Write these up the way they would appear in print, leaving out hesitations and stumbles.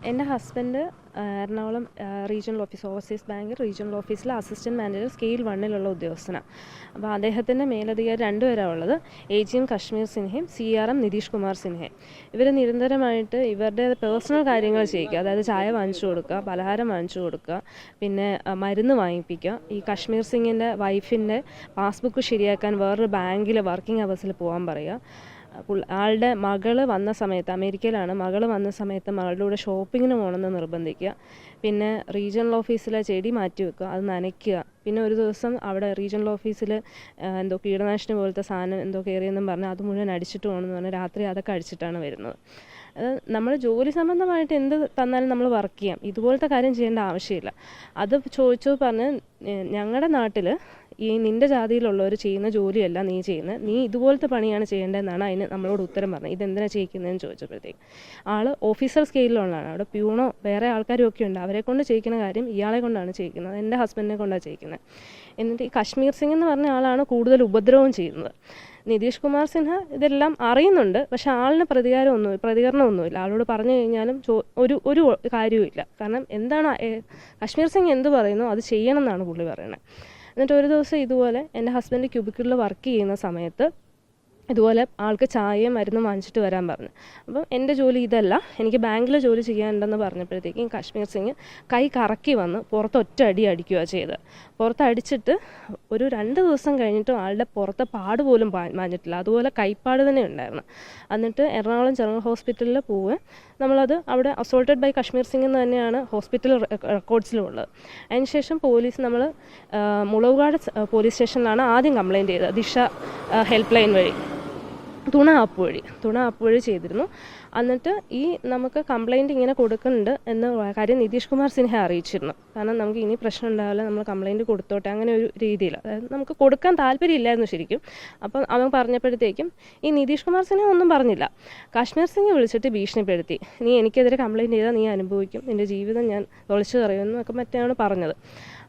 എൻ്റെ husband Ernakulam regional office overseas bank regional ഓഫീസിലെ assistant manager scale 1 ഉദ്യോഗസ്ഥനാണ്. അപ്പോൾ അദ്ദേഹത്തിൻ്റെ മേലധികാരി 2 പേരാണ് ഉള്ളത്. AGM Kashmir സിൻഹയും CRM Nitish Kumar സിൻഹയും. ഇവർ നിരന്തരമായിട്ട് ഇവരുടെ പേഴ്സണൽ കാര്യങ്ങൾ ചെയ്യിക്കുക. അതായത് ചായ വാങ്ങിച്ചു കൊടുക്കുക, പലഹാരം വാങ്ങിച്ചു കൊടുക്കുക, പിന്നെ മരുന്ന് വാങ്ങിപ്പിക്കുക. ഈ കശ്മീർ സിംഗിൻ്റെ വൈഫിൻ്റെ പാസ്ബുക്ക് ശരിയാക്കാൻ വേറൊരു ബാങ്കിൽ വർക്കിംഗ് അവേഴ്സിൽ പോകാൻ പറയുക. ആളുടെ മകൾ വന്ന സമയത്ത്, അമേരിക്കയിലാണ്, മകൾ വന്ന സമയത്ത് മകളുടെ കൂടെ ഷോപ്പിങ്ങിന് പോകണമെന്ന് നിർബന്ധിക്കുക. പിന്നെ റീജിയണൽ ഓഫീസിലെ ചെടി മാറ്റി വെക്കുക, അത് നനയ്ക്കുക. പിന്നെ ഒരു ദിവസം അവിടെ റീജിയണൽ ഓഫീസിൽ എന്തോ കീടനാശിനി പോലത്തെ സാധനം എന്തോ കയറിയെന്നും പറഞ്ഞാൽ അത് മുഴുവൻ അടിച്ചിട്ട് പോകണമെന്ന് പറഞ്ഞാൽ രാത്രി അതൊക്കെ അടിച്ചിട്ടാണ് വരുന്നത്. നമ്മൾ ജോലി സംബന്ധമായിട്ട് എന്ത് തന്നാലും നമ്മൾ വർക്ക് ചെയ്യാം. ഇതുപോലത്തെ കാര്യം ചെയ്യേണ്ട ആവശ്യമില്ല. അത് ചോദിച്ചു പറഞ്ഞ് ഞങ്ങളുടെ നാട്ടിൽ ഈ നിൻ്റെ ജാതിയിലുള്ളവർ ചെയ്യുന്ന ജോലിയല്ല നീ ചെയ്യുന്നത്, നീ ഇതുപോലത്തെ പണിയാണ് ചെയ്യേണ്ടതെന്നാണ് അതിന് നമ്മളോട് ഉത്തരം പറഞ്ഞത്. ഇതെന്തിനാണ് ചെയ്യിക്കുന്നതെന്ന് ചോദിച്ചപ്പോഴത്തേക്ക് ആൾ ഓഫീസർ സ്കെയിലുള്ളതാണ്. അവിടെ പ്യൂണോ വേറെ ആൾക്കാരും ഒക്കെ ഉണ്ട്. അവരെ കൊണ്ട് ചെയ്യിക്കുന്ന കാര്യം ഇയാളെ കൊണ്ടാണ് ചെയ്യിക്കുന്നത്, എൻ്റെ ഹസ്ബൻഡിനെ കൊണ്ടാണ് ചെയ്യിക്കുന്നത്. എന്നിട്ട് ഈ കശ്മീർ സിംഗ് എന്ന് പറഞ്ഞ ആളാണ് കൂടുതൽ ഉപദ്രവം ചെയ്യുന്നത്. നിതീഷ് കുമാർ സിൻഹ ഇതെല്ലാം അറിയുന്നുണ്ട്, പക്ഷെ ആളിന് പ്രതികരണമൊന്നുമില്ല. ആളോട് പറഞ്ഞു കഴിഞ്ഞാലും ഒരു കാര്യവുമില്ല. കാരണം എന്താണ് കശ്മീർ സിംഗ് എന്ത് പറയുന്നു അത് ചെയ്യണം എന്നാണ് പുള്ളി പറയുന്നത്. എന്നിട്ട് ഒരു ദിവസം ഇതുപോലെ എൻ്റെ ഹസ്ബൻഡ് ക്യൂബിക്കിളിൽ വർക്ക് ചെയ്യുന്ന സമയത്ത് ഇതുപോലെ ആൾക്ക് ചായയും മരുന്നും വാങ്ങിച്ചിട്ട് വരാൻ പറഞ്ഞു. അപ്പം എൻ്റെ ജോലി ഇതല്ല, എനിക്ക് ബാങ്കിൽ ജോലി ചെയ്യാനുണ്ടെന്ന് പറഞ്ഞപ്പോഴത്തേക്കും കശ്മീർ സിംഗ് കൈ കറക്കി വന്ന് പുറത്ത് ഒറ്റ അടി അടിക്കുകയാണ് ചെയ്തത്. പുറത്തടിച്ചിട്ട് ഒരു 2 ദിവസം കഴിഞ്ഞിട്ടും ആളുടെ പുറത്തെ പാട് പോലും മാഞ്ഞിട്ടില്ല. അതുപോലെ കൈപ്പാട് തന്നെ ഉണ്ടായിരുന്നു. എന്നിട്ട് എറണാകുളം ജനറൽ ഹോസ്പിറ്റലിൽ പോവുക. നമ്മളത് അവിടെ അസോൾട്ടഡ് ബൈ കശ്മീർ സിംഗ് എന്ന് തന്നെയാണ് ഹോസ്പിറ്റൽ റെക്കോർഡ്സിലുള്ളത്. അതിനുശേഷം പോലീസ് നമ്മൾ മുളവുകാട് പോലീസ് സ്റ്റേഷനിലാണ് ആദ്യം കംപ്ലയിൻറ്റ് ചെയ്തത്. ദിശ ഹെൽപ്പ് ലൈൻ വഴി തുണ ആപ്പ് വഴി ചെയ്തിരുന്നു. എന്നിട്ട് ഈ നമുക്ക് കംപ്ലയിൻറ്റ് ഇങ്ങനെ കൊടുക്കുന്നുണ്ട് എന്ന കാര്യം നിതീഷ് കുമാർ സിൻഹ അറിയിച്ചിരുന്നു. കാരണം നമുക്ക് ഇനി പ്രശ്നം ഉണ്ടാവില്ല, നമ്മൾ കംപ്ലയിൻറ്റ് കൊടുത്തോട്ടെ, അങ്ങനെ ഒരു രീതിയിൽ. അതായത് നമുക്ക് കൊടുക്കാൻ താല്പര്യമില്ലായിരുന്നു ശരിക്കും. അപ്പം അവൻ പറഞ്ഞപ്പോഴത്തേക്കും ഈ നിതീഷ് കുമാർ സിൻഹ ഒന്നും പറഞ്ഞില്ല. കശ്മീർ സിംഗ് വിളിച്ചിട്ട് ഭീഷണിപ്പെടുത്തി, നീ എനിക്കെതിരെ കംപ്ലയിൻറ്റ് ചെയ്താൽ നീ അനുഭവിക്കും, നിൻ്റെ ജീവിതം ഞാൻ തൊളിച്ചു കളയുമെന്നൊക്കെ മറ്റാണ് പറഞ്ഞത്.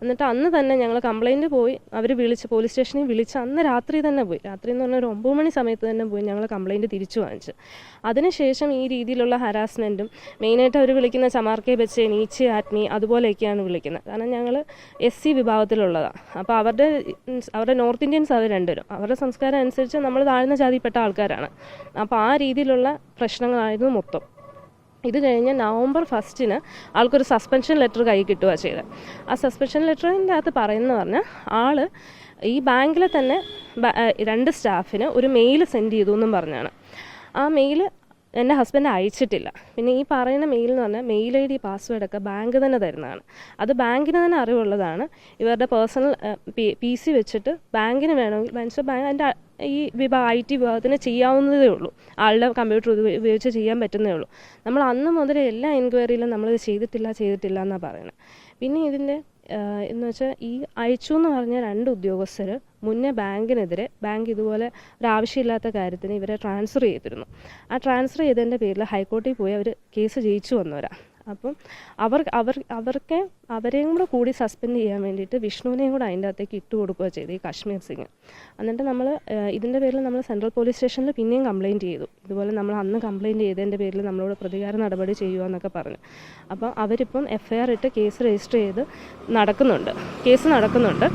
എന്നിട്ട് അന്ന് തന്നെ ഞങ്ങൾ കംപ്ലയിൻറ്റ് പോയി, അവർ പോലീസ് സ്റ്റേഷനിൽ വിളിച്ച് അന്ന് രാത്രി തന്നെ പോയി. രാത്രി എന്ന് പറഞ്ഞാൽ ഒരു 9 മണി സമയത്ത് തന്നെ പോയി ഞങ്ങൾ കംപ്ലയിൻറ്റ് തിരിച്ചു വാങ്ങിച്ചു. അതിനുശേഷം ഈ രീതിയിലുള്ള ഹരാസ്മെൻറ്റും മെയിനായിട്ട് അവർ വിളിക്കുന്ന ചമാർ കെ ബച്ചേ, നീച്ചെ ആത്മി അതുപോലെയൊക്കെയാണ് വിളിക്കുന്നത്. കാരണം ഞങ്ങൾ SC വിഭാഗത്തിലുള്ളതാണ്. അപ്പോൾ അവരുടെ നോർത്ത് ഇന്ത്യൻസ് അവർ രണ്ടുപേരും, അവരുടെ സംസ്കാരം അനുസരിച്ച് നമ്മൾ താഴ്ന്ന ജാതിയിൽപ്പെട്ട ആൾക്കാരാണ്. അപ്പോൾ ആ രീതിയിലുള്ള പ്രശ്നങ്ങളായിരുന്നു മൊത്തം. ഇത് കഴിഞ്ഞ് നവംബർ 1 ആൾക്കൊരു സസ്പെൻഷൻ ലെറ്റർ കൈ കിട്ടുകയാണ് ചെയ്തത്. ആ സസ്പെൻഷൻ ലെറ്ററിൻ്റെ അകത്ത് പറയുന്നത് പറഞ്ഞാൽ ആൾ ഈ ബാങ്കിൽ തന്നെ 2 സ്റ്റാഫിന് ഒരു മെയിൽ സെൻഡ് ചെയ്തു എന്നും പറഞ്ഞാണ്. ആ മെയിൽ എൻ്റെ ഹസ്ബൻഡ് അയച്ചിട്ടില്ല. പിന്നെ ഈ പറയുന്ന മെയിൽ എന്ന് പറഞ്ഞാൽ മെയിൽ ID പാസ്വേഡൊക്കെ ബാങ്ക് തന്നെ തരുന്നതാണ്. അത് ബാങ്കിന് തന്നെ അറിവുള്ളതാണ്. ഇവരുടെ പേഴ്സണൽ PC വെച്ചിട്ട് ബാങ്കിന് വേണമെങ്കിൽ ബാങ്ക് അതിൻ്റെ ഈ IT വിഭാഗത്തിന് ചെയ്യാവുന്നതേ ഉള്ളൂ. ആളുടെ കമ്പ്യൂട്ടർ ഉപയോഗിച്ച് ചെയ്യാൻ പറ്റുന്നതേ ഉള്ളൂ. നമ്മൾ അന്ന് മുതൽ എല്ലാ എൻക്വയറിയിലും നമ്മളിത് ചെയ്തിട്ടില്ല എന്നാണ് പറയുന്നത്. പിന്നെ ഇതിൻ്റെ എന്ന് വെച്ചാൽ ഈ അയച്ചു എന്ന് പറഞ്ഞ 2 ഉദ്യോഗസ്ഥർ മുന്നേ ബാങ്കിനെതിരെ, ബാങ്ക് ഇതുപോലെ ഒരാവശ്യമില്ലാത്ത കാര്യത്തിന് ഇവരെ ട്രാൻസ്ഫർ ചെയ്തിരുന്നു. ആ ട്രാൻസ്ഫർ ചെയ്തതിൻ്റെ പേരിൽ ഹൈക്കോടതിയിൽ പോയി അവർ കേസ് ജയിച്ചു വന്നവരാണ്. അപ്പം അവരെയും കൂടി സസ്പെൻഡ് ചെയ്യാൻ വേണ്ടിയിട്ട് വിഷ്ണുവിനെയും കൂടെ അതിൻ്റെ അകത്തേക്ക് ഇട്ട് കൊടുക്കുക ചെയ്തു, ഈ കശ്മീർ സിംഗ്. എന്നിട്ട് നമ്മൾ ഇതിൻ്റെ പേരിൽ നമ്മൾ സെൻട്രൽ പോലീസ് സ്റ്റേഷനിൽ പിന്നെയും കംപ്ലയിൻറ്റ് ചെയ്തു. ഇതുപോലെ നമ്മൾ അന്ന് കംപ്ലയിൻറ്റ് ചെയ്തതിൻ്റെ പേരിൽ നമ്മളോട് പ്രതികാര നടപടി ചെയ്യുക എന്നൊക്കെ പറഞ്ഞു. അപ്പോൾ അവരിപ്പം FIR ഇട്ട് കേസ് രജിസ്റ്റർ ചെയ്ത് കേസ് നടക്കുന്നുണ്ട്.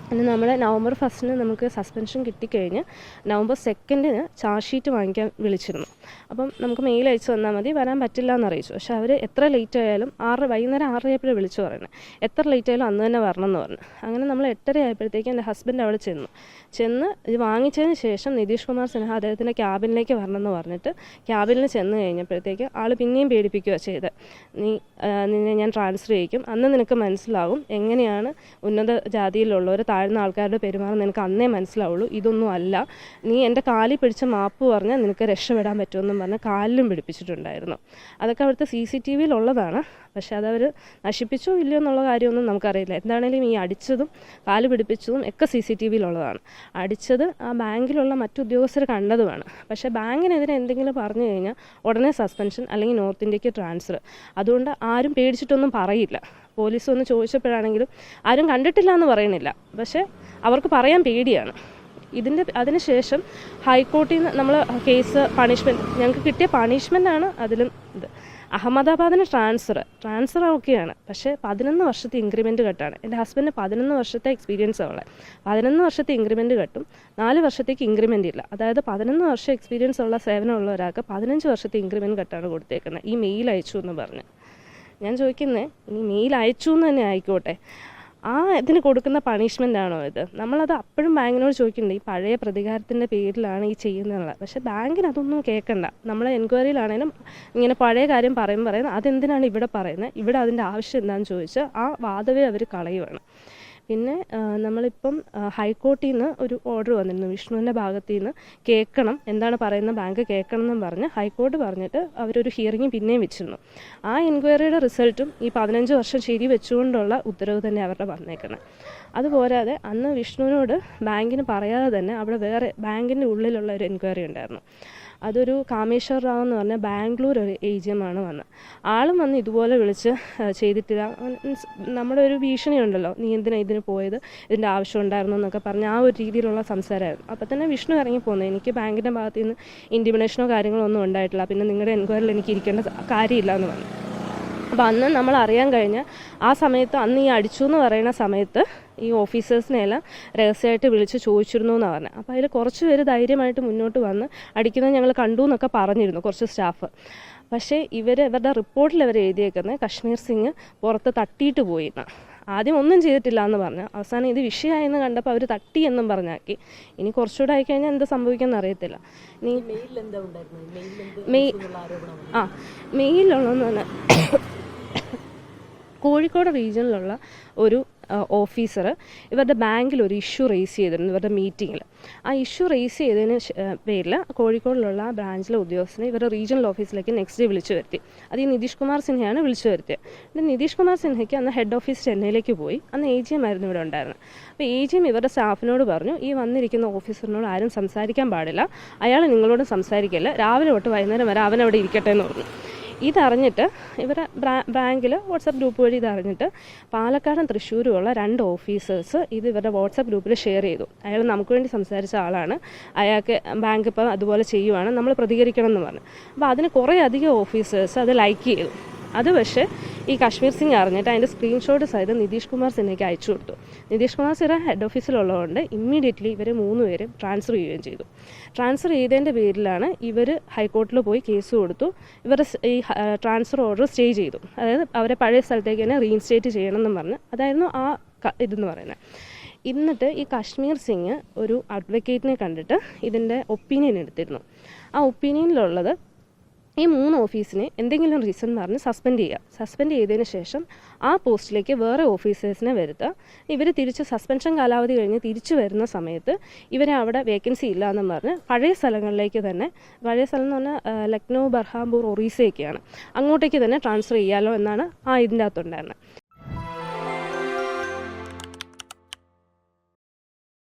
പിന്നെ നമ്മൾ നവംബർ 1 നമുക്ക് സസ്പെൻഷൻ കിട്ടിക്കഴിഞ്ഞ് നവംബർ 2 ചാർജ് ഷീറ്റ് വാങ്ങിക്കാൻ വിളിച്ചിരുന്നു. അപ്പം നമുക്ക് മെയിൽ അയച്ചു തന്നാൽ മതി, വരാൻ പറ്റില്ല എന്ന് അറിയിച്ചു. പക്ഷെ അവർ എത്ര ലേറ്റ് ആയാലും വൈകുന്നേരം 6 ആയപ്പോഴേ വിളിച്ചു പറയുന്നത്, എത്ര ലേറ്റ് ആയാലും അന്ന് തന്നെ വരണം എന്ന് പറഞ്ഞു. അങ്ങനെ നമ്മൾ 8:30 ആയപ്പോഴത്തേക്കും എൻ്റെ ഹസ്ബൻഡ് അവിടെ ചെന്ന് ഇത് വാങ്ങിച്ചതിന് ശേഷം നിതീഷ് കുമാർ സിൻഹ അദ്ദേഹത്തിൻ്റെ ക്യാബിനിലേക്ക് വരണമെന്ന് പറഞ്ഞിട്ട് ക്യാബിനിൽ ചെന്ന് കഴിഞ്ഞപ്പോഴത്തേക്ക് ആൾ പിന്നെയും പേടിപ്പിക്കുകയാണ് ചെയ്തത്. നിന്നെ ഞാൻ ട്രാൻസ്ഫർ ചെയ്യിക്കും, അന്ന് നിനക്ക് മനസ്സിലാകും എങ്ങനെയാണ് ഉന്നത ജാതിയിലുള്ളവർ താഴ്ന്ന ആൾക്കാരുടെ പെരുമാറും, നിനക്ക് അന്നേ മനസ്സിലാവുള്ളൂ, ഇതൊന്നും അല്ല, നീ എൻ്റെ കാലിൽ പിടിച്ച മാപ്പ് പറഞ്ഞാൽ നിനക്ക് രക്ഷപ്പെടാൻ പറ്റുമെന്നും പറഞ്ഞ് കാലിലും പിടിപ്പിച്ചിട്ടുണ്ടായിരുന്നു. അതൊക്കെ അവിടുത്തെ CCTVയിലുള്ളതാണ്. പക്ഷെ അതവർ നശിപ്പിച്ചോ ഇല്ലയോ എന്നുള്ള കാര്യമൊന്നും നമുക്കറിയില്ല. എന്താണേലും ഈ അടിച്ചതും കാല് പിടിപ്പിച്ചതും ഒക്കെ CCTVയിലുള്ളതാണ്. അടിച്ചത് ആ ബാങ്കിലുള്ള മറ്റു ഉദ്യോഗസ്ഥർ കണ്ടതുമാണ്. പക്ഷേ ബാങ്കിനെതിരെ എന്തെങ്കിലും പറഞ്ഞു കഴിഞ്ഞാൽ ഉടനെ സസ്പെൻഷൻ അല്ലെങ്കിൽ നോർത്ത് ഇന്ത്യക്ക് ട്രാൻസ്ഫർ. അതുകൊണ്ട് ആരും പേടിച്ചിട്ടൊന്നും പറയില്ല. പോലീസ് ഒന്ന് ചോദിച്ചപ്പോഴാണെങ്കിലും ആരും കണ്ടിട്ടില്ല എന്ന് പറയണില്ല, പക്ഷേ അവർക്ക് പറയാൻ പേടിയാണ്. അതിനുശേഷം ഹൈക്കോടതിയിൽ നിന്ന് നമ്മൾ കേസ് പണിഷ്മെൻറ്റ്, ഞങ്ങൾക്ക് കിട്ടിയ പണിഷ്മെൻറ്റാണ് അതിലും ഇത്. അഹമ്മദാബാദിന് ട്രാൻസ്ഫർ ഓക്കെയാണ്, പക്ഷേ 11 വർഷത്തെ ഇൻക്രിമെൻറ്റ് കട്ടാണ്. എൻ്റെ ഹസ്ബൻഡിന് 11 വർഷത്തെ എക്സ്പീരിയൻസ് ഉള്ളത്. 11 വർഷത്തെ ഇൻക്രിമെൻറ്റ് കട്ടും, 4 വർഷത്തേക്ക് ഇൻക്രിമെൻ്റ് ഇല്ല. അതായത് 11 വർഷം എക്സ്പീരിയൻസ് ഉള്ള സേവനമുള്ള ഒരാൾക്ക് 15 വർഷത്തെ ഇൻക്രിമെൻറ്റ് കട്ടാണ് കൊടുത്തേക്കുന്നത്. ഈ മെയിൽ അയച്ചു എന്ന് പറഞ്ഞ് ഞാൻ ചോദിക്കുന്നത്, ഇനി മെയിൽ അയച്ചു എന്ന് തന്നെ ആയിക്കോട്ടെ, ഇതിന് കൊടുക്കുന്ന പണിഷ്മെൻ്റ് ആണോ ഇത്? നമ്മളത് അപ്പോഴും ബാങ്കിനോട് ചോദിക്കുന്നുണ്ട്, ഈ പഴയ പ്രതികാരത്തിൻ്റെ പേരിലാണ് ഈ ചെയ്യുന്നതെന്നുള്ളത്. പക്ഷേ ബാങ്കിന് അതൊന്നും കേൾക്കണ്ട. നമ്മളെ എൻക്വയറിയിലാണേലും ഇങ്ങനെ പഴയ കാര്യം പറയുന്നത് അതെന്തിനാണ് ഇവിടെ പറയുന്നത്, ഇവിടെ അതിൻ്റെ ആവശ്യം എന്താണെന്ന് ചോദിച്ചാൽ ആ വാദവേ അവർ കളയുവാണ്. പിന്നെ നമ്മളിപ്പം ഹൈക്കോർട്ടിൽ നിന്ന് ഒരു ഓർഡർ വന്നിരുന്നു, വിഷ്ണുവിൻ്റെ ഭാഗത്തു നിന്ന് കേൾക്കണം, എന്താണ് പറയുന്നത് ബാങ്ക് കേൾക്കണം എന്നും പറഞ്ഞ് ഹൈക്കോർട്ട് പറഞ്ഞിട്ട് അവരൊരു ഹിയറിംഗ് പിന്നെയും വെച്ചിരുന്നു. ആ എൻക്വയറിയുടെ റിസൾട്ടും ഈ 15 വർഷം ശരി വെച്ചുകൊണ്ടുള്ള ഉത്തരവ് തന്നെ അവരുടെ വന്നേക്കണം. അതുപോരാതെ അന്ന് വിഷ്ണുവിനോട് ബാങ്കിന് പറയാതെ തന്നെ അവിടെ വേറെ ബാങ്കിൻ്റെ ഉള്ളിലുള്ള ഒരു എൻക്വയറി ഉണ്ടായിരുന്നു. അതൊരു കാമേശ്വർ റാവു എന്ന് പറഞ്ഞാൽ ബാംഗ്ലൂർ ഒരു AGM ആണ് വന്നത്. ആളും വന്ന് ഇതുപോലെ വിളിച്ച് ചെയ്തിട്ടില്ല, നമ്മുടെ ഒരു ഭീഷണി ഉണ്ടല്ലോ, നീ എന്തിനാണ് ഇതിന് പോയത്, ഇതിൻ്റെ ആവശ്യം ഉണ്ടായിരുന്നു എന്നൊക്കെ പറഞ്ഞ് ആ ഒരു രീതിയിലുള്ള സംസാരമായിരുന്നു. അപ്പോൾ തന്നെ വിഷ്ണു ഇറങ്ങി പോകുന്നത്, എനിക്ക് ബാങ്കിൻ്റെ ഭാഗത്തു നിന്ന് ഇൻറ്റിമിനേഷനോ കാര്യങ്ങളോ ഒന്നും ഉണ്ടായിട്ടില്ല, പിന്നെ നിങ്ങളുടെ എൻക്വയറിയിൽ എനിക്ക് ഇരിക്കേണ്ട കാര്യമില്ല എന്ന് പറഞ്ഞു. അപ്പോൾ അന്ന് നമ്മൾ അറിയാൻ കഴിഞ്ഞ ആ സമയത്ത്, അന്ന് ഈ അടിച്ചു എന്ന് പറയുന്ന സമയത്ത് ഈ ഓഫീസേഴ്സിനെല്ലാം രഹസ്യമായിട്ട് വിളിച്ച് ചോദിച്ചിരുന്നു എന്നാണ് പറഞ്ഞത്. അപ്പോൾ അതിൽ കുറച്ച് പേര് ധൈര്യമായിട്ട് മുന്നോട്ട് വന്ന് അടിക്കുന്നത് ഞങ്ങൾ കണ്ടു എന്നൊക്കെ പറഞ്ഞിരുന്നു കുറച്ച് സ്റ്റാഫ്. പക്ഷേ ഇവരുടെ റിപ്പോർട്ടിൽ അവർ എഴുതിയേക്കുന്നത് കശ്മീർ സിംഗ് പുറത്ത് തട്ടിയിട്ട് പോയിന്ന്. ആദ്യം ഒന്നും ചെയ്തിട്ടില്ല എന്ന് പറഞ്ഞു, അവസാനം ഇത് വിഷയമായെന്ന് കണ്ടപ്പോൾ അവർ തട്ടി എന്നും പറഞ്ഞാക്കി. ഇനി കുറച്ചുകൂടെ ആയിക്കഴിഞ്ഞാൽ എന്താ സംഭവിക്കുമെന്ന് അറിയത്തില്ല. ഇനി മെയിലുള്ളതെന്ന് പറഞ്ഞാൽ കോഴിക്കോട് റീജിയനിലുള്ള ഒരു ഓഫീസർ ഇവരുടെ ബാങ്കിൽ ഒരു ഇഷ്യൂ റേസ് ചെയ്തിരുന്നു ഇവരുടെ മീറ്റിങ്ങിൽ. ആ ഇഷ്യൂ റേസ് ചെയ്തതിന് പേരിൽ കോഴിക്കോടിലുള്ള ബ്രാഞ്ചിലെ ഉദ്യോഗസ്ഥനെ ഇവരുടെ റീജിയണൽ ഓഫീസിലേക്ക് നെക്സ്റ്റ് ഡേ വിളിച്ചു വരുത്തി. അത് ഈ നിതീഷ് കുമാർ സിൻഹയാണ് വിളിച്ചു വരുത്തിയത്. പിന്നെ നിതീഷ് കുമാർ സിൻഹയ്ക്ക് അന്ന് ഹെഡ് ഓഫീസ് ചെന്നൈയിലേക്ക് പോയി. അന്ന് AGM ആയിരുന്നു ഇവിടെ ഉണ്ടായിരുന്നത്. അപ്പോൾ AGM ഇവരുടെ സ്റ്റാഫിനോട് പറഞ്ഞു, ഈ വന്നിരിക്കുന്ന ഓഫീസറിനോട് ആരും സംസാരിക്കാൻ പാടില്ല, അയാൾ നിങ്ങളോട് സംസാരിക്കില്ല, രാവിലെ തൊട്ട് വൈകുന്നേരം വരെ അവനവിടെ ഇരിക്കട്ടെ എന്ന് പറഞ്ഞു. ഇതറിഞ്ഞിട്ട് ഇവരെ ബാങ്കിൽ വാട്സപ്പ് ഗ്രൂപ്പ് വഴി ഇതറിഞ്ഞിട്ട് പാലക്കാടും തൃശ്ശൂരുമുള്ള 2 ഓഫീസേഴ്സ് ഇത് ഇവരുടെ വാട്സപ്പ് ഗ്രൂപ്പിൽ ഷെയർ ചെയ്തു. അയാൾ നമുക്ക് വേണ്ടി സംസാരിച്ച ആളാണ്, അയാൾക്ക് ബാങ്ക് ഇപ്പം അതുപോലെ ചെയ്യുവാണ്, നമ്മൾ പ്രതികരിക്കണം എന്ന് പറഞ്ഞു. അപ്പോൾ അതിന് കുറേ അധികം ഓഫീസേഴ്സ് അത് ലൈക്ക് ചെയ്തു. അത് പക്ഷേ ഈ കശ്മീർ സിംഗ് അറിഞ്ഞിട്ട് അതിൻ്റെ സ്ക്രീൻഷോട്ട് സഹിതം നിതീഷ് കുമാർ സിൻഹയ്ക്ക് അയച്ചു കൊടുത്തു. നിതീഷ് കുമാർ സിൻഹ ഹെഡ് ഓഫീസിലുള്ളതുകൊണ്ട് ഇമ്മീഡിയറ്റ്ലി ഇവർ 3 പേരും ട്രാൻസ്ഫർ ചെയ്യുകയും ചെയ്തു. ട്രാൻസ്ഫർ ചെയ്തതിൻ്റെ പേരിലാണ് ഇവർ ഹൈക്കോർട്ടിൽ പോയി കേസ് കൊടുത്തു. ഇവർ ഈ ട്രാൻസ്ഫർ ഓർഡർ സ്റ്റേ ചെയ്തു. അതായത് അവരെ പഴയ സ്ഥലത്തേക്ക് തന്നെ റീഇൻസ്റ്റേറ്റ് ചെയ്യണമെന്നും പറഞ്ഞ് അതായിരുന്നു ആ ഇതെന്ന് പറയുന്നത്. എന്നിട്ട് ഈ കശ്മീർ സിംഗ് ഒരു അഡ്വക്കേറ്റിനെ കണ്ടിട്ട് ഇതിൻ്റെ ഒപ്പീനിയൻ എടുത്തിരുന്നു. ആ ഒപ്പീനിയനിലുള്ളത് ഈ 3 ഓഫീസിനെ എന്തെങ്കിലും റീസൺ പറഞ്ഞ് സസ്പെൻഡ് ചെയ്യുക. സസ്പെൻഡ് ചെയ്തതിന് ശേഷം ആ പോസ്റ്റിലേക്ക് വേറെ ഓഫീസേഴ്സിനെ വരുത്തുക. ഇവർ തിരിച്ച് സസ്പെൻഷൻ കാലാവധി കഴിഞ്ഞ് തിരിച്ചു വരുന്ന സമയത്ത് ഇവരെ അവിടെ വേക്കൻസി ഇല്ല എന്നും പറഞ്ഞ് പഴയ സ്ഥലങ്ങളിലേക്ക് തന്നെ, പഴയ സ്ഥലം എന്ന് പറഞ്ഞാൽ ലക്നൗ, ബർഹാംപൂർ, ഒറീസയൊക്കെയാണ്, അങ്ങോട്ടേക്ക് തന്നെ ട്രാൻസ്ഫർ ചെയ്യാമല്ലോ എന്നാണ് ഇതിൻ്റെ അകത്തുണ്ടായിരുന്നത്.